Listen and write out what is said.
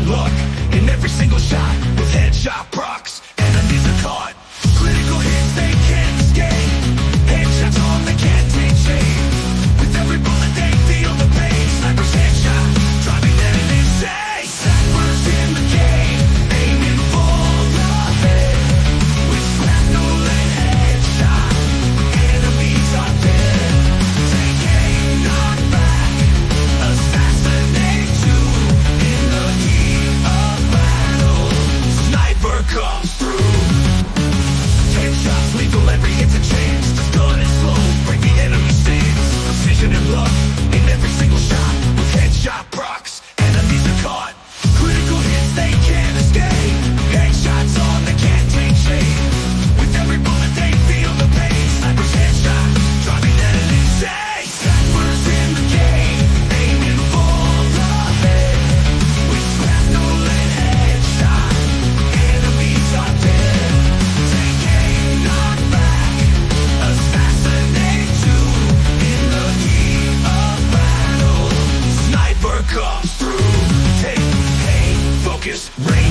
luck in every single shot with headshot procs. Enemies are caught. Critical hits they can't escape. Headshots on they can't take shape. With every bullet they feel the pain. Snipers headshot, driving enemies insane. Snipers in the game, aiming for the head. With shrapnel and headshot, enemies are dead. Take aim, knock back, assassinate you. In the heat of battle, sniper comes through. Headshots lethal, every hit's a chance. Just gun and slow, break the enemy stance. Precision and luck in every single shot with headshot procs. Enemies are caught. Critical hits they can't escape. Headshots on they can't take shape. With every bullet they feel the pain. Snipers headshot, driving enemies insane. Snipers in the game, aiming for the head. With shrapnel and headshot, enemies are dead. Take aim, knock back, assassinate you. In the heat of battle, sniper comes through. Take aim, focus, range.